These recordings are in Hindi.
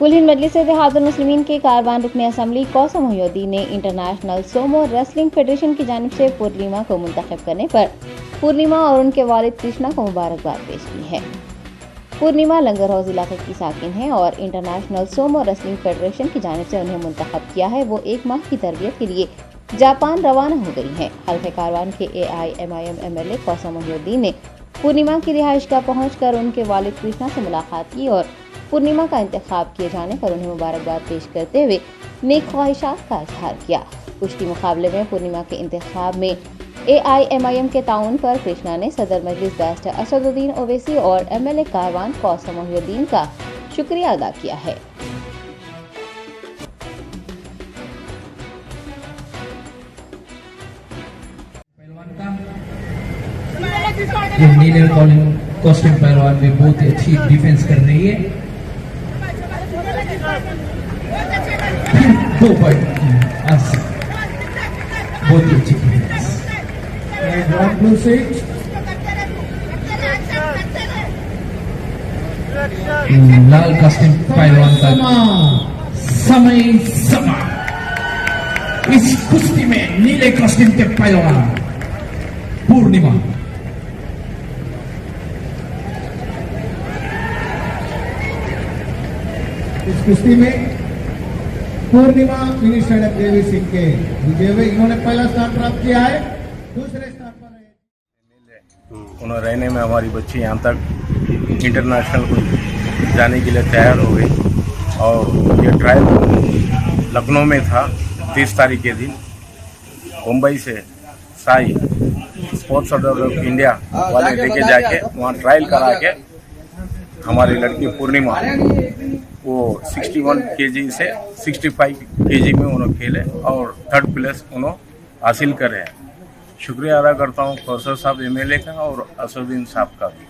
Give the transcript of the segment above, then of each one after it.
कुल हिंद मजलिस इत्तेहादुल मुस्लिमीन के कारवान रुकन असम्बली कौसम मोहिउद्दीन ने इंटरनेशनल सोमो रेसलिंग फेडरेशन की जानिब से पूर्णिमा को मुंतखब करने पर पूर्णिमा और उनके वालिद कृष्णा को मुबारकबाद पेश की है। पूर्णिमा लंगर हाउस इलाके की साकिन है और इंटरनेशनल सोमो रेसलिंग फेडरेशन की जानिब से उन्हें मुंतखब किया है। वो 1 माह की तरबियत के लिए जापान रवाना हो गई हैं। हल्के कारवान के AIMIM MLA कौसम मोहिउद्दीन ने पूर्णिमा की रिहाइशगाह पहुंचकर उनके वालिद कृष्णा से मुलाकात की और पूर्णिमा का इंतखाब किए जाने पर उन्हें मुबारकबाद पेश करते हुए नेक ख्वाहिशात का इजहार किया। कुश्ती मुकाबले में पूर्णिमा के इंतखाब में AIMIM के ताउन पर कृष्णा ने सदर मजलिस बैरिस्टर असदुद्दीन ओवैसी और MLA कारवान कौसम मोहिउद्दीन का शुक्रिया अदा किया है। नीले कॉस्ट्यूम पहलवान में बहुत ही अच्छी डिफेंस कर रही है। 2 पॉइंट बहुत ही अच्छी डिफेंस। लाल कॉस्ट्यूम पहलवान का समय समा इस कुश्ती में नीले कॉस्ट्यूम के पहलवान पूर्णिमा इस कुश्ती में पूर्णिमा फिनिश सड़क देवी सिंह के विजय हुए। इन्होंने पहला स्थान प्राप्त किया है। दूसरे स्थान पर उन्होंने रहने में हमारी बच्ची यहाँ तक इंटरनेशनल को जाने के लिए तैयार हो गई और ये ट्रायल लखनऊ में था 30 तारीख के दिन। मुंबई से साई स्पोर्ट्स ऑफ इंडिया वाले लेके जाके वहाँ ट्रायल करा के हमारी लड़की पूर्णिमा वो 61 kg से 65 kg में उन्होंने खेले और 3rd प्लेस उन्होंने हासिल करे हैं। शुक्रिया अदा करता हूँ कौसर साहब MLA का और असदुद्दीन साहब का भी।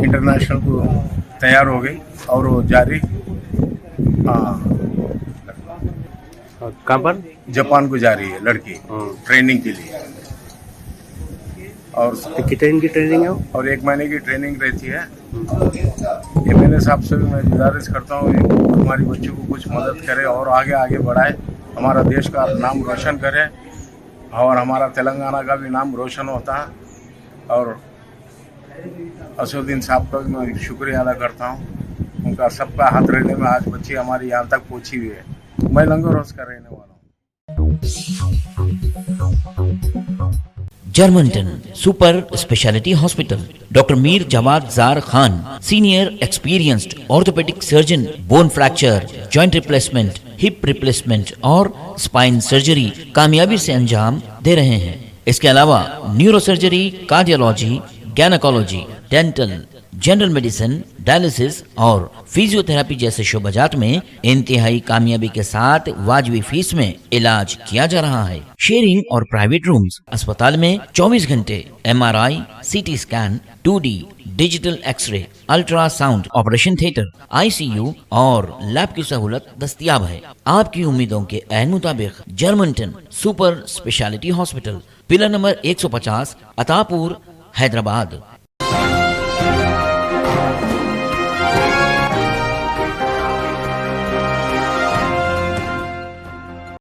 इंटरनेशनल को तैयार हो गई और वो जारी कहाँ पर जापान को जा रही है लड़की ट्रेनिंग के लिए और कितने दिन की ट्रेनिंग है और 1 महीने की ट्रेनिंग रहती है। MLA साहब से भी मैं गुजारिश करता हूँ हमारी बच्चों को कुछ मदद करे और आगे आगे बढ़ाए, हमारा देश का नाम रोशन करे और हमारा तेलंगाना का भी नाम रोशन होता है। और असदुद्दीन साहब का भी मैं शुक्रिया अदा करता हूँ, उनका सबका हाथ रहने में आज बच्ची हमारी यहाँ तक पहुँची हुई है। मैं लंगर हाउस का रहने वाला हूँ। Germanton super speciality hospital, doctor Mir Jawad Zar Khan, senior experienced orthopaedic surgeon, bone fracture, joint replacement, hip replacement और स्पाइन सर्जरी कामयाबी से अंजाम दे रहे हैं। इसके अलावा neuro surgery, cardiology, gynaecology, dental, general medicine, dialysis और फिजियोथेरेपी जैसे शोबाजात में इंतहाई कामयाबी के साथ वाजबी फीस में इलाज किया जा रहा है। शेयरिंग और प्राइवेट रूम्स, अस्पताल में 24 घंटे MRI, CT scan, 2D digital x-ray, ultrasound, operation theatre, ICU और लैब की सहूलत दस्तयाब है। आपकी उम्मीदों के ऐन मुताबिक Germanton super speciality hospital, pillar number 150, Attapur, Hyderabad.